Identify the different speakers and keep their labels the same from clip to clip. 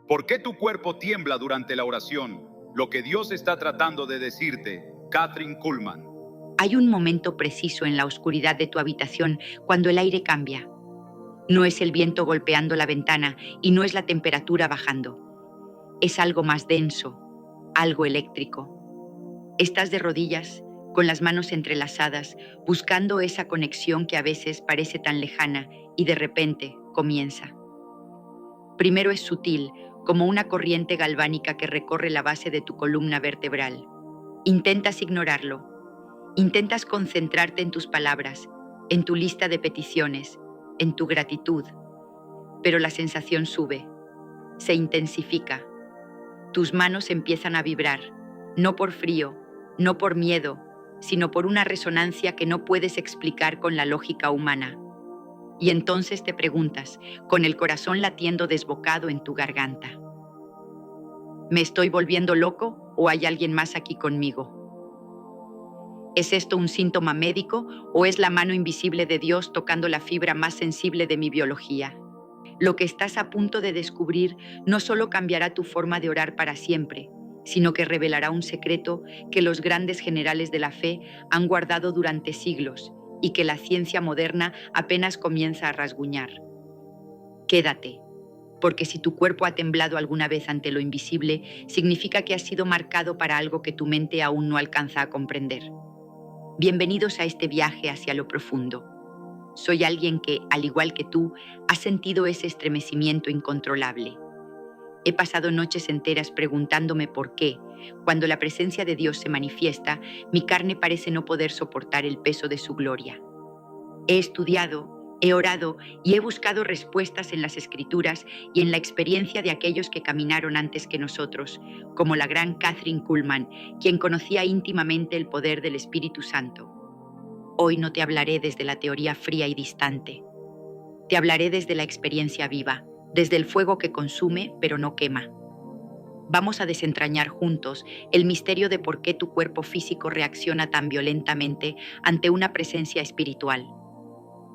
Speaker 1: ¿Por qué tu cuerpo tiembla durante la oración? Lo que Dios está tratando de decirte. Kathryn Kuhlman.
Speaker 2: Hay un momento preciso en la oscuridad de tu habitación cuando el aire cambia. No es el viento golpeando la ventana y no es la temperatura bajando. Es algo más denso, algo eléctrico. Estás de rodillas, con las manos entrelazadas, buscando esa conexión que a veces parece tan lejana y de repente comienza. Primero es sutil, como una corriente galvánica que recorre la base de tu columna vertebral. Intentas ignorarlo. Intentas concentrarte en tus palabras, en tu lista de peticiones, en tu gratitud. Pero la sensación sube, se intensifica. Tus manos empiezan a vibrar, no por frío, no por miedo, sino por una resonancia que no puedes explicar con la lógica humana. Y entonces te preguntas, con el corazón latiendo desbocado en tu garganta: ¿me estoy volviendo loco o hay alguien más aquí conmigo? ¿Es esto un síntoma médico o es la mano invisible de Dios tocando la fibra más sensible de mi biología? Lo que estás a punto de descubrir no solo cambiará tu forma de orar para siempre, sino que revelará un secreto que los grandes generales de la fe han guardado durante siglos y que la ciencia moderna apenas comienza a rasguñar. Quédate, porque si tu cuerpo ha temblado alguna vez ante lo invisible, significa que has sido marcado para algo que tu mente aún no alcanza a comprender. Bienvenidos a este viaje hacia lo profundo. Soy alguien que, al igual que tú, ha sentido ese estremecimiento incontrolable. He pasado noches enteras preguntándome por qué, cuando la presencia de Dios se manifiesta, mi carne parece no poder soportar el peso de su gloria. He estudiado, he orado y he buscado respuestas en las Escrituras y en la experiencia de aquellos que caminaron antes que nosotros, como la gran Kathryn Kuhlman, quien conocía íntimamente el poder del Espíritu Santo. Hoy no te hablaré desde la teoría fría y distante. Te hablaré desde la experiencia viva, desde el fuego que consume pero no quema. Vamos a desentrañar juntos el misterio de por qué tu cuerpo físico reacciona tan violentamente ante una presencia espiritual.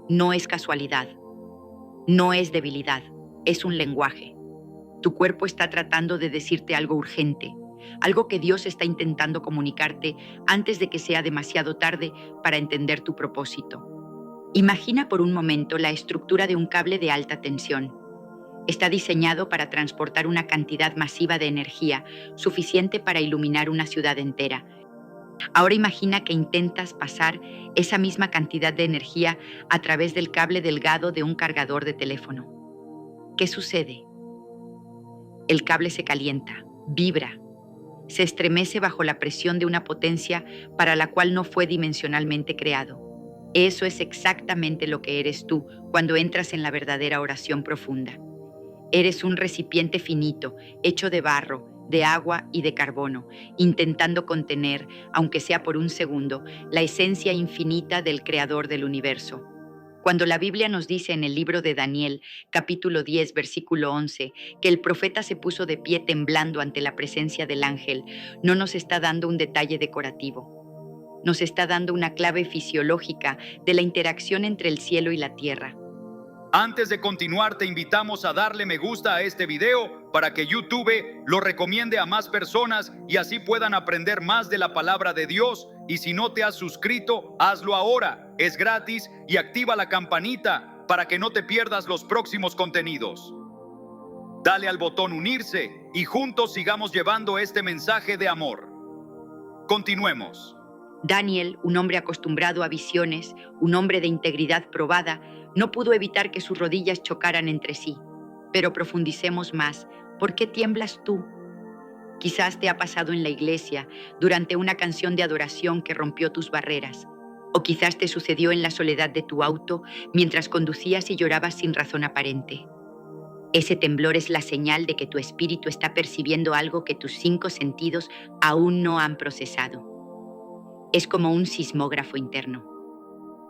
Speaker 2: No es casualidad, no es debilidad, es un lenguaje. Tu cuerpo está tratando de decirte algo urgente, algo que Dios está intentando comunicarte antes de que sea demasiado tarde para entender tu propósito. Imagina por un momento la estructura de un cable de alta tensión. Está diseñado para transportar una cantidad masiva de energía, suficiente para iluminar una ciudad entera. Ahora imagina que intentas pasar esa misma cantidad de energía a través del cable delgado de un cargador de teléfono. ¿Qué sucede? El cable se calienta, vibra, se estremece bajo la presión de una potencia para la cual no fue dimensionalmente creado. Eso es exactamente lo que eres tú cuando entras en la verdadera oración profunda. Eres un recipiente finito, hecho de barro, de agua y de carbono, intentando contener, aunque sea por un segundo, la esencia infinita del Creador del universo. Cuando la Biblia nos dice en el libro de Daniel, capítulo 10, versículo 11, que el profeta se puso de pie temblando ante la presencia del ángel, no nos está dando un detalle decorativo. Nos está dando una clave fisiológica de la interacción entre el cielo y la tierra.
Speaker 1: Antes de continuar, te invitamos a darle me gusta a este video para que YouTube lo recomiende a más personas y así puedan aprender más de la palabra de Dios. Y si no te has suscrito, hazlo ahora. Es gratis y activa la campanita para que no te pierdas los próximos contenidos. Dale al botón unirse y juntos sigamos llevando este mensaje de amor. Continuemos.
Speaker 2: Daniel, un hombre acostumbrado a visiones, un hombre de integridad probada, no pudo evitar que sus rodillas chocaran entre sí. Pero profundicemos más. ¿Por qué tiemblas tú? Quizás te ha pasado en la iglesia, durante una canción de adoración que rompió tus barreras. O quizás te sucedió en la soledad de tu auto, mientras conducías y llorabas sin razón aparente. Ese temblor es la señal de que tu espíritu está percibiendo algo que tus 5 sentidos aún no han procesado. Es como un sismógrafo interno.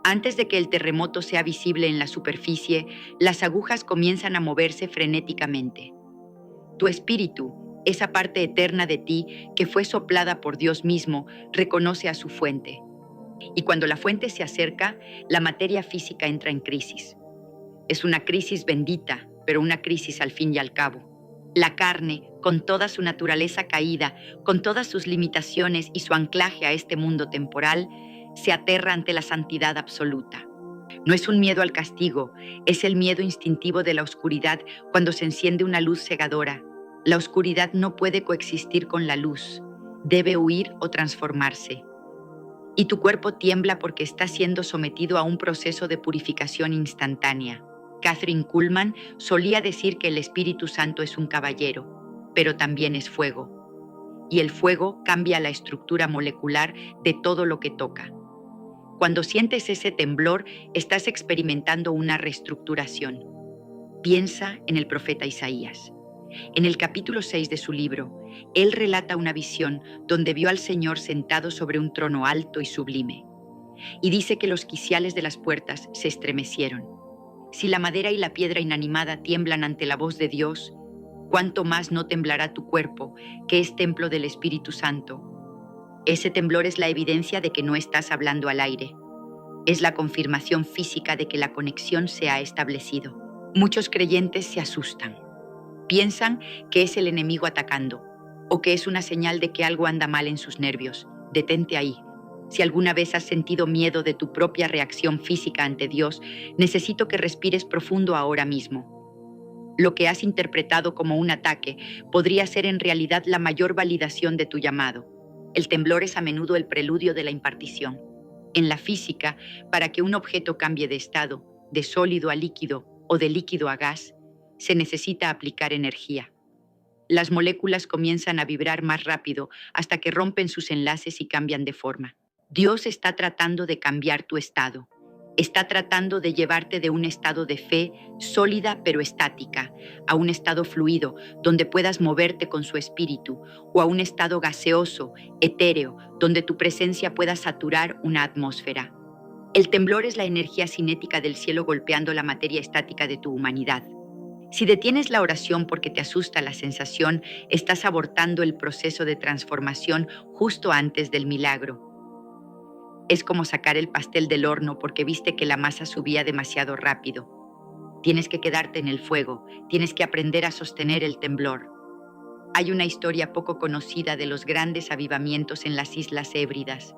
Speaker 2: Antes de que el terremoto sea visible en la superficie, las agujas comienzan a moverse frenéticamente. Tu espíritu, esa parte eterna de ti que fue soplada por Dios mismo, reconoce a su fuente. Y cuando la fuente se acerca, la materia física entra en crisis. Es una crisis bendita, pero una crisis al fin y al cabo. La carne, con toda su naturaleza caída, con todas sus limitaciones y su anclaje a este mundo temporal, se aterra ante la santidad absoluta. No es un miedo al castigo, es el miedo instintivo de la oscuridad cuando se enciende una luz cegadora. La oscuridad no puede coexistir con la luz, debe huir o transformarse. Y tu cuerpo tiembla porque está siendo sometido a un proceso de purificación instantánea. Catherine Kuhlman solía decir que el Espíritu Santo es un caballero, pero también es fuego. Y el fuego cambia la estructura molecular de todo lo que toca. Cuando sientes ese temblor, estás experimentando una reestructuración. Piensa en el profeta Isaías. En el capítulo 6 de su libro, él relata una visión donde vio al Señor sentado sobre un trono alto y sublime. Y dice que los quiciales de las puertas se estremecieron. Si la madera y la piedra inanimada tiemblan ante la voz de Dios, ¿cuánto más no temblará tu cuerpo, que es templo del Espíritu Santo? Ese temblor es la evidencia de que no estás hablando al aire. Es la confirmación física de que la conexión se ha establecido. Muchos creyentes se asustan. Piensan que es el enemigo atacando o que es una señal de que algo anda mal en sus nervios. Detente ahí. Si alguna vez has sentido miedo de tu propia reacción física ante Dios, necesito que respires profundo ahora mismo. Lo que has interpretado como un ataque podría ser en realidad la mayor validación de tu llamado. El temblor es a menudo el preludio de la impartición. En la física, para que un objeto cambie de estado, de sólido a líquido o de líquido a gas, se necesita aplicar energía. Las moléculas comienzan a vibrar más rápido hasta que rompen sus enlaces y cambian de forma. Dios está tratando de cambiar tu estado. Está tratando de llevarte de un estado de fe sólida pero estática a un estado fluido donde puedas moverte con su espíritu, o a un estado gaseoso, etéreo, donde tu presencia pueda saturar una atmósfera. El temblor es la energía cinética del cielo golpeando la materia estática de tu humanidad. Si detienes la oración porque te asusta la sensación, estás abortando el proceso de transformación justo antes del milagro. Es como sacar el pastel del horno porque viste que la masa subía demasiado rápido. Tienes que quedarte en el fuego, tienes que aprender a sostener el temblor. Hay una historia poco conocida de los grandes avivamientos en las Islas Hébridas.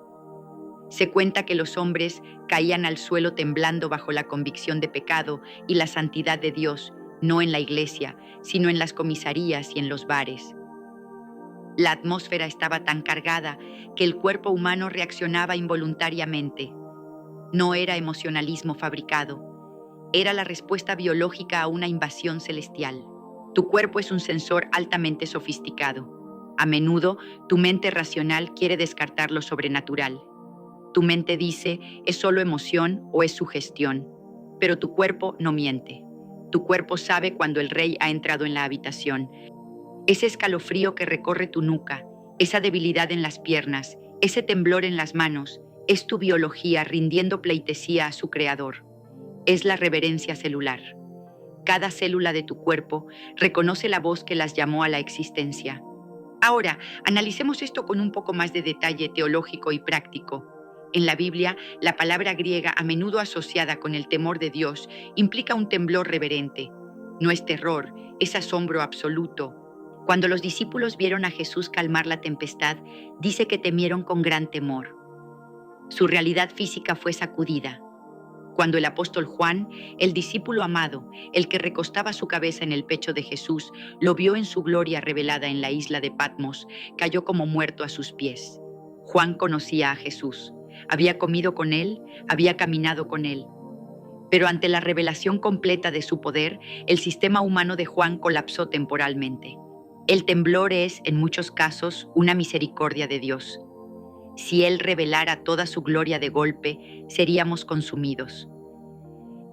Speaker 2: Se cuenta que los hombres caían al suelo temblando bajo la convicción de pecado y la santidad de Dios, no en la iglesia, sino en las comisarías y en los bares. La atmósfera estaba tan cargada que el cuerpo humano reaccionaba involuntariamente. No era emocionalismo fabricado, era la respuesta biológica a una invasión celestial. Tu cuerpo es un sensor altamente sofisticado. A menudo, tu mente racional quiere descartar lo sobrenatural. Tu mente dice, es solo emoción o es sugestión, pero tu cuerpo no miente. Tu cuerpo sabe cuando el rey ha entrado en la habitación. Ese escalofrío que recorre tu nuca, esa debilidad en las piernas, ese temblor en las manos, es tu biología rindiendo pleitesía a su creador. Es la reverencia celular. Cada célula de tu cuerpo reconoce la voz que las llamó a la existencia. Ahora, analicemos esto con un poco más de detalle teológico y práctico. En la Biblia, la palabra griega, a menudo asociada con el temor de Dios, implica un temblor reverente. No es terror, es asombro absoluto. Cuando los discípulos vieron a Jesús calmar la tempestad, dice que temieron con gran temor. Su realidad física fue sacudida. Cuando el apóstol Juan, el discípulo amado, el que recostaba su cabeza en el pecho de Jesús, lo vio en su gloria revelada en la isla de Patmos, cayó como muerto a sus pies. Juan conocía a Jesús. Había comido con él, había caminado con él. Pero ante la revelación completa de su poder, el sistema humano de Juan colapsó temporalmente. El temblor es, en muchos casos, una misericordia de Dios. Si Él revelara toda su gloria de golpe, seríamos consumidos.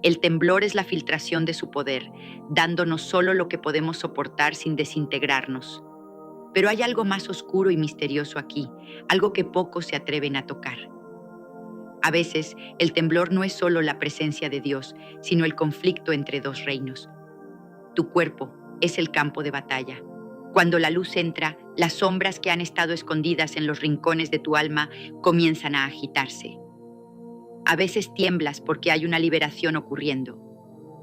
Speaker 2: El temblor es la filtración de su poder, dándonos solo lo que podemos soportar sin desintegrarnos. Pero hay algo más oscuro y misterioso aquí, algo que pocos se atreven a tocar. A veces, el temblor no es solo la presencia de Dios, sino el conflicto entre dos reinos. Tu cuerpo es el campo de batalla. Cuando la luz entra, las sombras que han estado escondidas en los rincones de tu alma comienzan a agitarse. A veces tiemblas porque hay una liberación ocurriendo.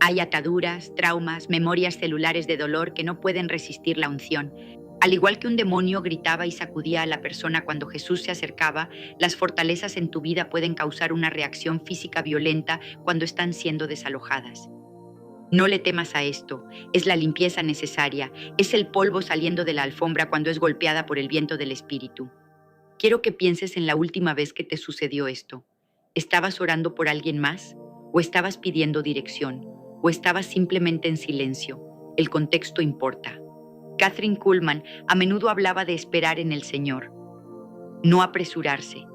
Speaker 2: Hay ataduras, traumas, memorias celulares de dolor que no pueden resistir la unción. Al igual que un demonio gritaba y sacudía a la persona cuando Jesús se acercaba, las fortalezas en tu vida pueden causar una reacción física violenta cuando están siendo desalojadas. No le temas a esto, es la limpieza necesaria, es el polvo saliendo de la alfombra cuando es golpeada por el viento del Espíritu. Quiero que pienses en la última vez que te sucedió esto. ¿Estabas orando por alguien más? ¿O estabas pidiendo dirección? ¿O estabas simplemente en silencio? El contexto importa. Kathryn Kuhlman a menudo hablaba de esperar en el Señor. No apresurarse.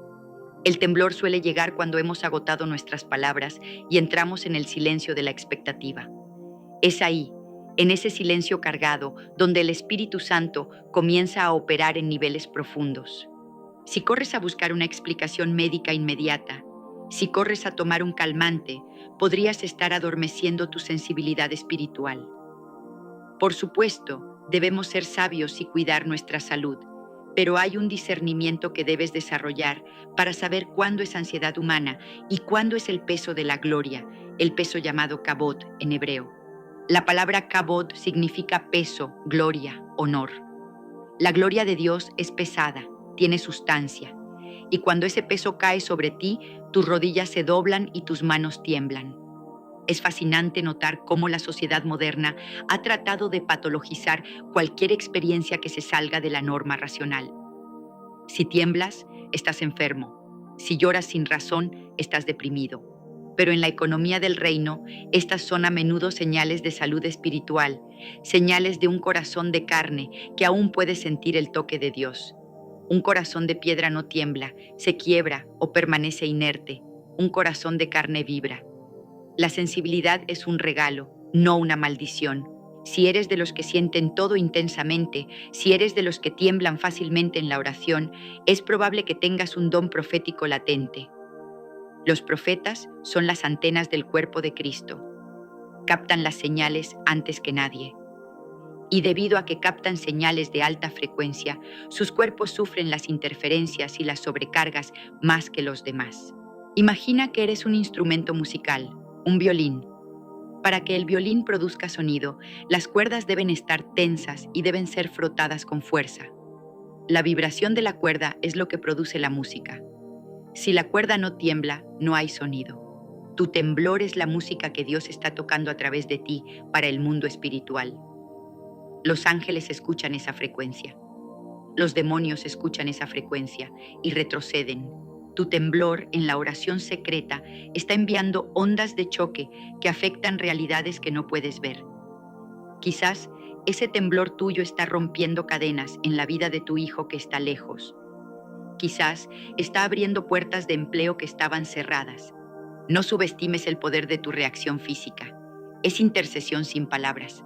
Speaker 2: El temblor suele llegar cuando hemos agotado nuestras palabras y entramos en el silencio de la expectativa. Es ahí, en ese silencio cargado, donde el Espíritu Santo comienza a operar en niveles profundos. Si corres a buscar una explicación médica inmediata, si corres a tomar un calmante, podrías estar adormeciendo tu sensibilidad espiritual. Por supuesto, debemos ser sabios y cuidar nuestra salud, pero hay un discernimiento que debes desarrollar para saber cuándo es ansiedad humana y cuándo es el peso de la gloria, el peso llamado kabod en hebreo. La palabra kabod significa peso, gloria, honor. La gloria de Dios es pesada, tiene sustancia, y cuando ese peso cae sobre ti, tus rodillas se doblan y tus manos tiemblan. Es fascinante notar cómo la sociedad moderna ha tratado de patologizar cualquier experiencia que se salga de la norma racional. Si tiemblas, estás enfermo. Si lloras sin razón, estás deprimido. Pero en la economía del reino, estas son a menudo señales de salud espiritual, señales de un corazón de carne que aún puede sentir el toque de Dios. Un corazón de piedra no tiembla, se quiebra o permanece inerte. Un corazón de carne vibra. La sensibilidad es un regalo, no una maldición. Si eres de los que sienten todo intensamente, si eres de los que tiemblan fácilmente en la oración, es probable que tengas un don profético latente. Los profetas son las antenas del cuerpo de Cristo. Captan las señales antes que nadie. Y debido a que captan señales de alta frecuencia, sus cuerpos sufren las interferencias y las sobrecargas más que los demás. Imagina que eres un instrumento musical, un violín. Para que el violín produzca sonido, las cuerdas deben estar tensas y deben ser frotadas con fuerza. La vibración de la cuerda es lo que produce la música. Si la cuerda no tiembla, no hay sonido. Tu temblor es la música que Dios está tocando a través de ti para el mundo espiritual. Los ángeles escuchan esa frecuencia. Los demonios escuchan esa frecuencia y retroceden. Tu temblor en la oración secreta está enviando ondas de choque que afectan realidades que no puedes ver. Quizás ese temblor tuyo está rompiendo cadenas en la vida de tu hijo que está lejos. Quizás está abriendo puertas de empleo que estaban cerradas. No subestimes el poder de tu reacción física. Es intercesión sin palabras.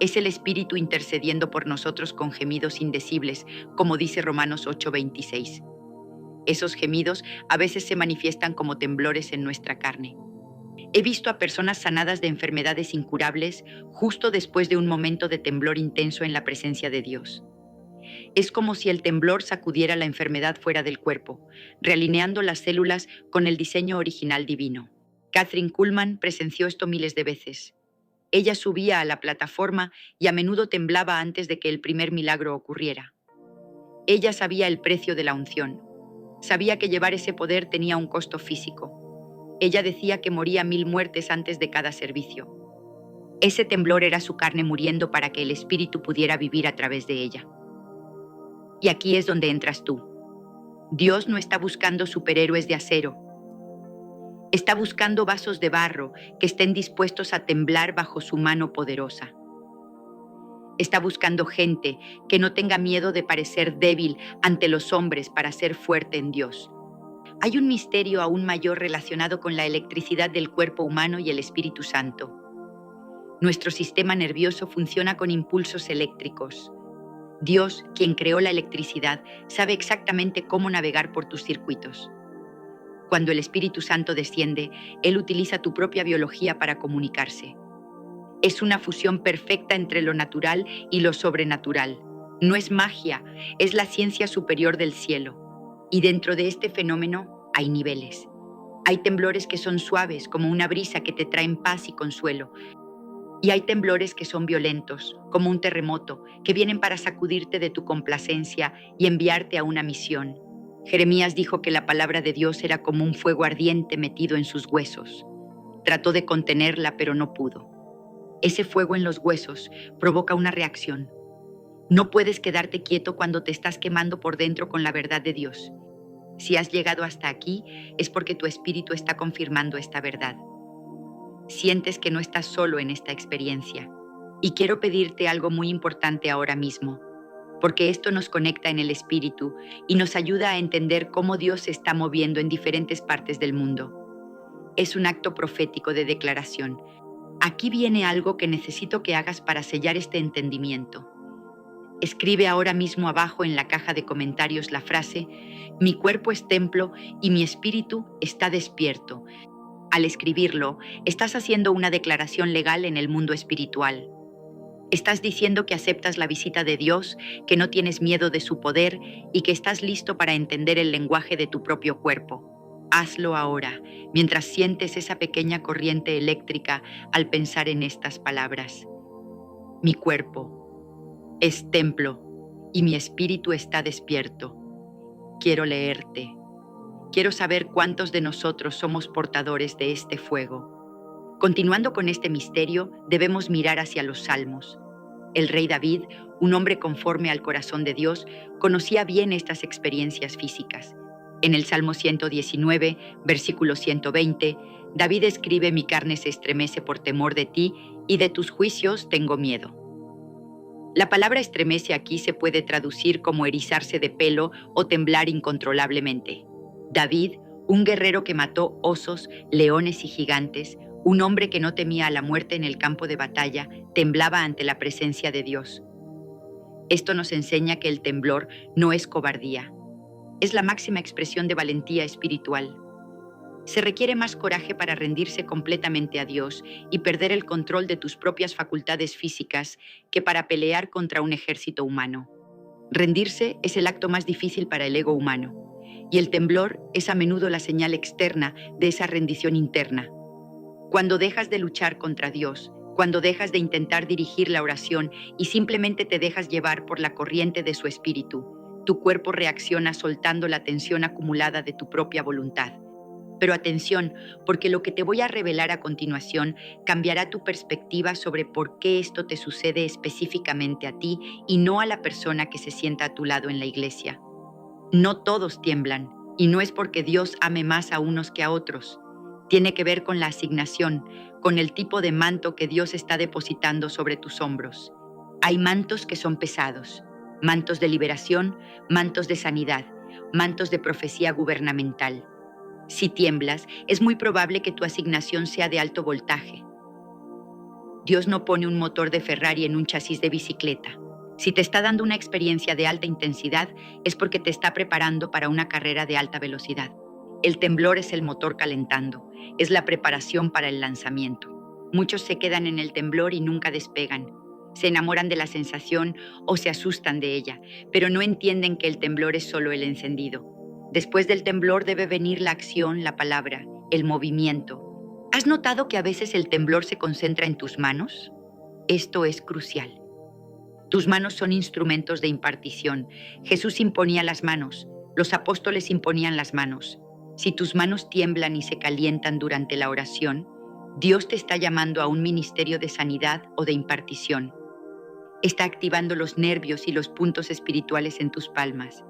Speaker 2: Es el Espíritu intercediendo por nosotros con gemidos indecibles, como dice Romanos 8:26. Esos gemidos a veces se manifiestan como temblores en nuestra carne. He visto a personas sanadas de enfermedades incurables justo después de un momento de temblor intenso en la presencia de Dios. Es como si el temblor sacudiera la enfermedad fuera del cuerpo, realineando las células con el diseño original divino. Kathryn Kuhlman presenció esto miles de veces. Ella subía a la plataforma y a menudo temblaba antes de que el primer milagro ocurriera. Ella sabía el precio de la unción. Sabía que llevar ese poder tenía un costo físico. Ella decía que moría 1000 muertes antes de cada servicio. Ese temblor era su carne muriendo para que el Espíritu pudiera vivir a través de ella. Y aquí es donde entras tú. Dios no está buscando superhéroes de acero. Está buscando vasos de barro que estén dispuestos a temblar bajo su mano poderosa. Está buscando gente que no tenga miedo de parecer débil ante los hombres para ser fuerte en Dios. Hay un misterio aún mayor relacionado con la electricidad del cuerpo humano y el Espíritu Santo. Nuestro sistema nervioso funciona con impulsos eléctricos. Dios, quien creó la electricidad, sabe exactamente cómo navegar por tus circuitos. Cuando el Espíritu Santo desciende, Él utiliza tu propia biología para comunicarse. Es una fusión perfecta entre lo natural y lo sobrenatural. No es magia, es la ciencia superior del cielo. Y dentro de este fenómeno hay niveles. Hay temblores que son suaves, como una brisa que te traen paz y consuelo. Y hay temblores que son violentos, como un terremoto, que vienen para sacudirte de tu complacencia y enviarte a una misión. Jeremías dijo que la palabra de Dios era como un fuego ardiente metido en sus huesos. Trató de contenerla, pero no pudo. Ese fuego en los huesos provoca una reacción. No puedes quedarte quieto cuando te estás quemando por dentro con la verdad de Dios. Si has llegado hasta aquí, es porque tu espíritu está confirmando esta verdad. Sientes que no estás solo en esta experiencia. Y quiero pedirte algo muy importante ahora mismo, porque esto nos conecta en el espíritu y nos ayuda a entender cómo Dios se está moviendo en diferentes partes del mundo. Es un acto profético de declaración. Aquí viene algo que necesito que hagas para sellar este entendimiento. Escribe ahora mismo abajo en la caja de comentarios la frase: mi cuerpo es templo y mi espíritu está despierto. Al escribirlo, estás haciendo una declaración legal en el mundo espiritual. Estás diciendo que aceptas la visita de Dios, que no tienes miedo de su poder y que estás listo para entender el lenguaje de tu propio cuerpo. Hazlo ahora, mientras sientes esa pequeña corriente eléctrica al pensar en estas palabras. Mi cuerpo es templo y mi espíritu está despierto. Quiero leerte. Quiero saber cuántos de nosotros somos portadores de este fuego. Continuando con este misterio, debemos mirar hacia los Salmos. El rey David, un hombre conforme al corazón de Dios, conocía bien estas experiencias físicas. En el Salmo 119, versículo 120, David escribe: mi carne se estremece por temor de ti y de tus juicios tengo miedo. La palabra estremece aquí se puede traducir como erizarse de pelo o temblar incontrolablemente. David, un guerrero que mató osos, leones y gigantes, un hombre que no temía a la muerte en el campo de batalla, temblaba ante la presencia de Dios. Esto nos enseña que el temblor no es cobardía. Es la máxima expresión de valentía espiritual. Se requiere más coraje para rendirse completamente a Dios y perder el control de tus propias facultades físicas que para pelear contra un ejército humano. Rendirse es el acto más difícil para el ego humano, y el temblor es a menudo la señal externa de esa rendición interna. Cuando dejas de luchar contra Dios, cuando dejas de intentar dirigir la oración y simplemente te dejas llevar por la corriente de su espíritu, tu cuerpo reacciona soltando la tensión acumulada de tu propia voluntad. Pero atención, porque lo que te voy a revelar a continuación cambiará tu perspectiva sobre por qué esto te sucede específicamente a ti y no a la persona que se sienta a tu lado en la iglesia. No todos tiemblan, y no es porque Dios ame más a unos que a otros. Tiene que ver con la asignación, con el tipo de manto que Dios está depositando sobre tus hombros. Hay mantos que son pesados, mantos de liberación, mantos de sanidad, mantos de profecía gubernamental. Si tiemblas, es muy probable que tu asignación sea de alto voltaje. Dios no pone un motor de Ferrari en un chasis de bicicleta. Si te está dando una experiencia de alta intensidad, es porque te está preparando para una carrera de alta velocidad. El temblor es el motor calentando, es la preparación para el lanzamiento. Muchos se quedan en el temblor y nunca despegan. Se enamoran de la sensación o se asustan de ella, pero no entienden que el temblor es solo el encendido. Después del temblor debe venir la acción, la palabra, el movimiento. ¿Has notado que a veces el temblor se concentra en tus manos? Esto es crucial. Tus manos son instrumentos de impartición. Jesús imponía las manos, los apóstoles imponían las manos. Si tus manos tiemblan y se calientan durante la oración, Dios te está llamando a un ministerio de sanidad o de impartición. Está activando los nervios y los puntos espirituales en tus palmas.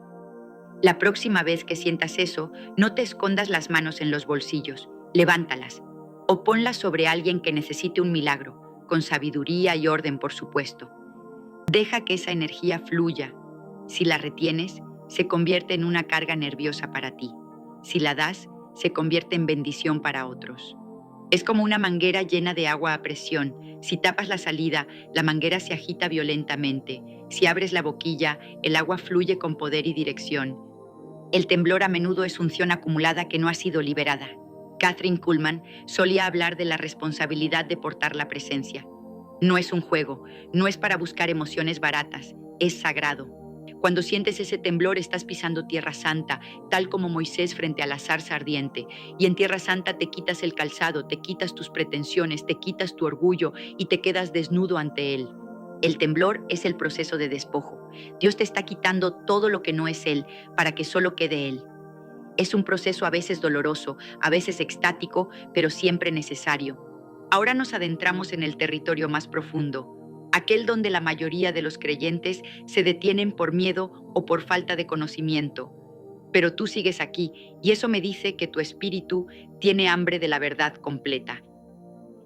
Speaker 2: La próxima vez que sientas eso, no te escondas las manos en los bolsillos, levántalas o ponlas sobre alguien que necesite un milagro, con sabiduría y orden, por supuesto. Deja que esa energía fluya. Si la retienes, se convierte en una carga nerviosa para ti. Si la das, se convierte en bendición para otros. Es como una manguera llena de agua a presión. Si tapas la salida, la manguera se agita violentamente. Si abres la boquilla, el agua fluye con poder y dirección. El temblor a menudo es unción acumulada que no ha sido liberada. Kathryn Kuhlman solía hablar de la responsabilidad de portar la presencia. No es un juego, no es para buscar emociones baratas, es sagrado. Cuando sientes ese temblor, estás pisando Tierra Santa, tal como Moisés frente a la zarza ardiente. Y en Tierra Santa te quitas el calzado, te quitas tus pretensiones, te quitas tu orgullo y te quedas desnudo ante Él. El temblor es el proceso de despojo. Dios te está quitando todo lo que no es Él para que solo quede Él. Es un proceso a veces doloroso, a veces extático, pero siempre necesario. Ahora nos adentramos en el territorio más profundo, aquel donde la mayoría de los creyentes se detienen por miedo o por falta de conocimiento. Pero tú sigues aquí y eso me dice que tu espíritu tiene hambre de la verdad completa.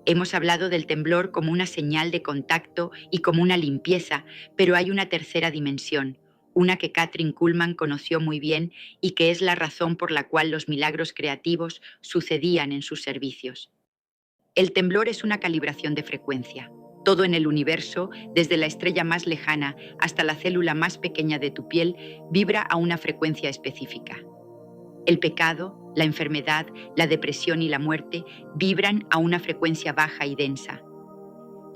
Speaker 2: Hemos hablado del temblor como una señal de contacto y como una limpieza, pero hay una tercera dimensión, una que Kathryn Kuhlman conoció muy bien y que es la razón por la cual los milagros creativos sucedían en sus servicios. El temblor es una calibración de frecuencia. Todo en el universo, desde la estrella más lejana hasta la célula más pequeña de tu piel, vibra a una frecuencia específica. El pecado, la enfermedad, la depresión y la muerte vibran a una frecuencia baja y densa.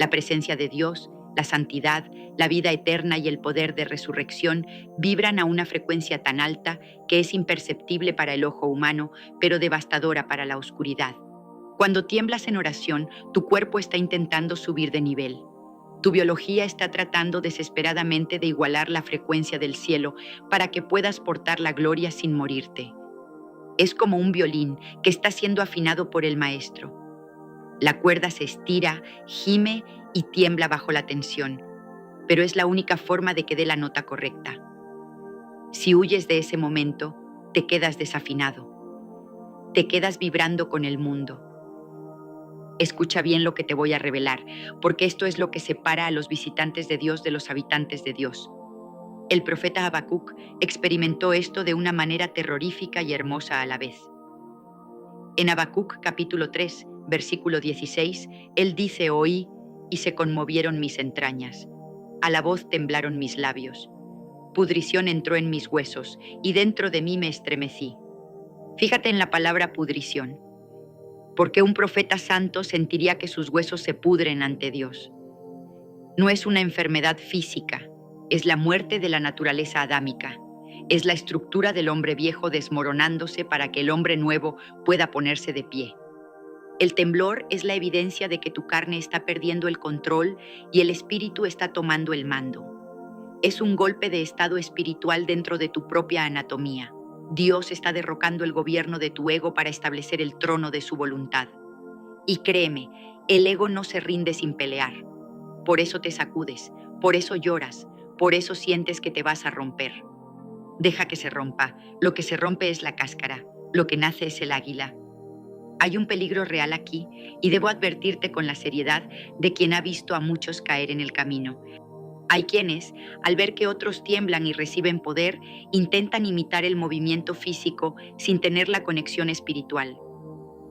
Speaker 2: La presencia de Dios, la santidad, la vida eterna y el poder de resurrección vibran a una frecuencia tan alta que es imperceptible para el ojo humano, pero devastadora para la oscuridad. Cuando tiemblas en oración, tu cuerpo está intentando subir de nivel. Tu biología está tratando desesperadamente de igualar la frecuencia del cielo para que puedas portar la gloria sin morirte. Es como un violín que está siendo afinado por el maestro. La cuerda se estira, gime y tiembla bajo la tensión, pero es la única forma de que dé la nota correcta. Si huyes de ese momento, te quedas desafinado. Te quedas vibrando con el mundo. Escucha bien lo que te voy a revelar, porque esto es lo que separa a los visitantes de Dios de los habitantes de Dios. El profeta Habacuc experimentó esto de una manera terrorífica y hermosa a la vez. En Habacuc capítulo 3, versículo 16, él dice: oí y se conmovieron mis entrañas. A la voz temblaron mis labios. Pudrición entró en mis huesos y dentro de mí me estremecí. Fíjate en la palabra pudrición. Porque un profeta santo sentiría que sus huesos se pudren ante Dios. No es una enfermedad física, es la muerte de la naturaleza adámica. Es la estructura del hombre viejo desmoronándose para que el hombre nuevo pueda ponerse de pie. El temblor es la evidencia de que tu carne está perdiendo el control y el espíritu está tomando el mando. Es un golpe de estado espiritual dentro de tu propia anatomía. Dios está derrocando el gobierno de tu ego para establecer el trono de su voluntad. Y créeme, el ego no se rinde sin pelear. Por eso te sacudes, por eso lloras, por eso sientes que te vas a romper. Deja que se rompa. Lo que se rompe es la cáscara, lo que nace es el águila. Hay un peligro real aquí y debo advertirte con la seriedad de quien ha visto a muchos caer en el camino. Hay quienes, al ver que otros tiemblan y reciben poder, intentan imitar el movimiento físico sin tener la conexión espiritual.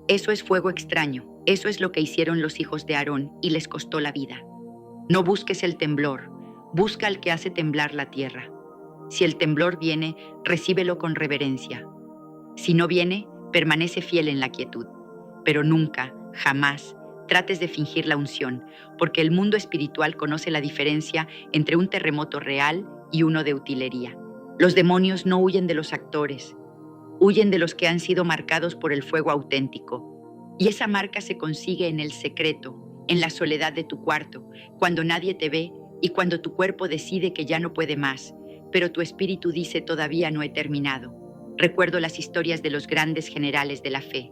Speaker 2: Eso es fuego extraño, eso es lo que hicieron los hijos de Aarón y les costó la vida. No busques el temblor, busca al que hace temblar la tierra. Si el temblor viene, recíbelo con reverencia. Si no viene, permanece fiel en la quietud. Pero nunca, jamás, trates de fingir la unción, porque el mundo espiritual conoce la diferencia entre un terremoto real y uno de utilería. Los demonios no huyen de los actores, huyen de los que han sido marcados por el fuego auténtico. Y esa marca se consigue en el secreto, en la soledad de tu cuarto, cuando nadie te ve y cuando tu cuerpo decide que ya no puede más, pero tu espíritu dice: todavía no he terminado. Recuerdo las historias de los grandes generales de la fe.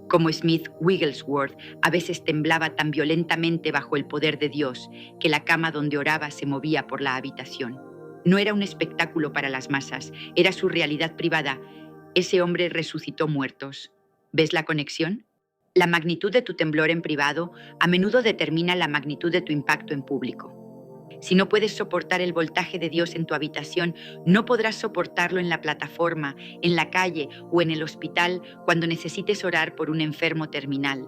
Speaker 2: Como Smith Wigglesworth a veces temblaba tan violentamente bajo el poder de Dios que la cama donde oraba se movía por la habitación. No era un espectáculo para las masas, era su realidad privada. Ese hombre resucitó muertos. ¿Ves la conexión? La magnitud de tu temblor en privado a menudo determina la magnitud de tu impacto en público. Si no puedes soportar el voltaje de Dios en tu habitación, no podrás soportarlo en la plataforma, en la calle o en el hospital cuando necesites orar por un enfermo terminal.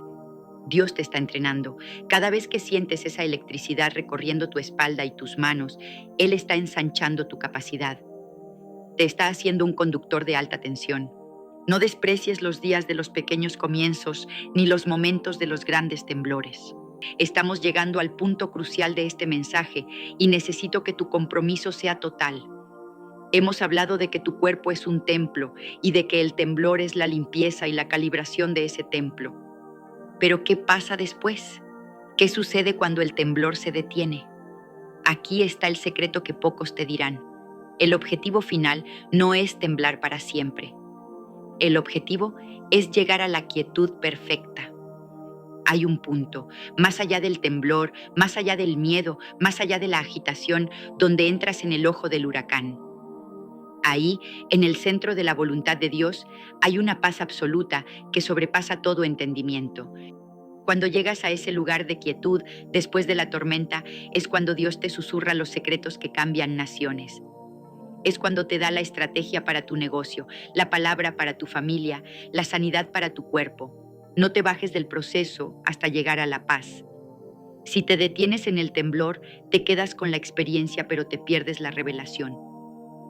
Speaker 2: Dios te está entrenando. Cada vez que sientes esa electricidad recorriendo tu espalda y tus manos, Él está ensanchando tu capacidad. Te está haciendo un conductor de alta tensión. No desprecies los días de los pequeños comienzos ni los momentos de los grandes temblores. Estamos llegando al punto crucial de este mensaje y necesito que tu compromiso sea total. Hemos hablado de que tu cuerpo es un templo y de que el temblor es la limpieza y la calibración de ese templo. Pero ¿qué pasa después? ¿Qué sucede cuando el temblor se detiene? Aquí está el secreto que pocos te dirán. El objetivo final no es temblar para siempre. El objetivo es llegar a la quietud perfecta. Hay un punto, más allá del temblor, más allá del miedo, más allá de la agitación, donde entras en el ojo del huracán. Ahí, en el centro de la voluntad de Dios, hay una paz absoluta que sobrepasa todo entendimiento. Cuando llegas a ese lugar de quietud después de la tormenta, es cuando Dios te susurra los secretos que cambian naciones. Es cuando te da la estrategia para tu negocio, la palabra para tu familia, la sanidad para tu cuerpo. No te bajes del proceso hasta llegar a la paz. Si te detienes en el temblor, te quedas con la experiencia, pero te pierdes la revelación.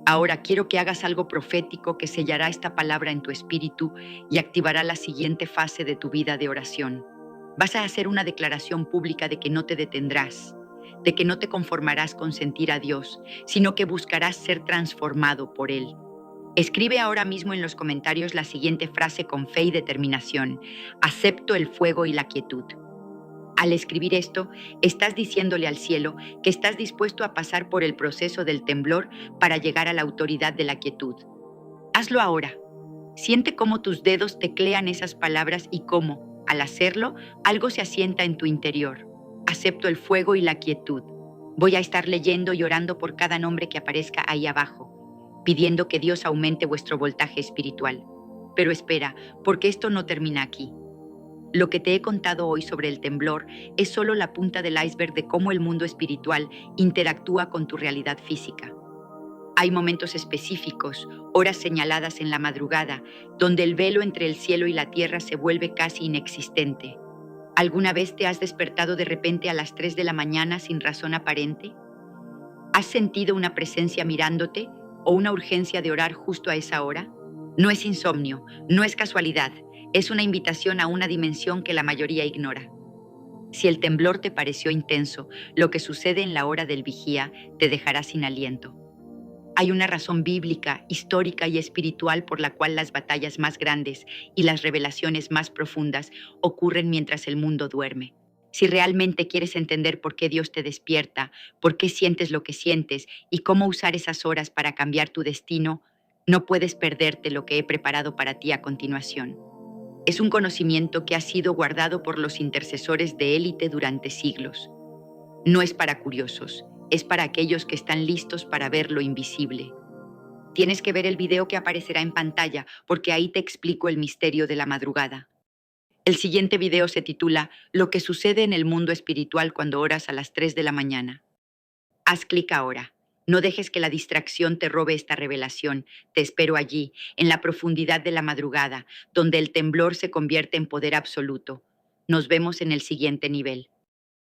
Speaker 2: Ahora quiero que hagas algo profético que sellará esta palabra en tu espíritu y activará la siguiente fase de tu vida de oración. Vas a hacer una declaración pública de que no te detendrás, de que no te conformarás con sentir a Dios, sino que buscarás ser transformado por Él. Escribe ahora mismo en los comentarios la siguiente frase con fe y determinación: acepto el fuego y la quietud. Al escribir esto, estás diciéndole al cielo que estás dispuesto a pasar por el proceso del temblor para llegar a la autoridad de la quietud. Hazlo ahora. Siente cómo tus dedos teclean esas palabras y cómo, al hacerlo, algo se asienta en tu interior. Acepto el fuego y la quietud. Voy a estar leyendo y orando por cada nombre que aparezca ahí abajo, pidiendo que Dios aumente vuestro voltaje espiritual. Pero espera, porque esto no termina aquí. Lo que te he contado hoy sobre el temblor es solo la punta del iceberg de cómo el mundo espiritual interactúa con tu realidad física. Hay momentos específicos, horas señaladas en la madrugada, donde el velo entre el cielo y la tierra se vuelve casi inexistente. ¿Alguna vez te has despertado de repente a las 3 de la mañana sin razón aparente? ¿Has sentido una presencia mirándote o una urgencia de orar justo a esa hora? No es insomnio, no es casualidad, es una invitación a una dimensión que la mayoría ignora. Si el temblor te pareció intenso, lo que sucede en la hora del vigía te dejará sin aliento. Hay una razón bíblica, histórica y espiritual por la cual las batallas más grandes y las revelaciones más profundas ocurren mientras el mundo duerme. Si realmente quieres entender por qué Dios te despierta, por qué sientes lo que sientes y cómo usar esas horas para cambiar tu destino, no puedes perderte lo que he preparado para ti a continuación. Es un conocimiento que ha sido guardado por los intercesores de élite durante siglos. No es para curiosos, es para aquellos que están listos para ver lo invisible. Tienes que ver el video que aparecerá en pantalla, porque ahí te explico el misterio de la madrugada. El siguiente video se titula Lo que sucede en el mundo espiritual cuando oras a las 3 de la mañana. Haz clic ahora. No dejes que la distracción te robe esta revelación. Te espero allí, en la profundidad de la madrugada, donde el temblor se convierte en poder absoluto. Nos vemos en el siguiente nivel.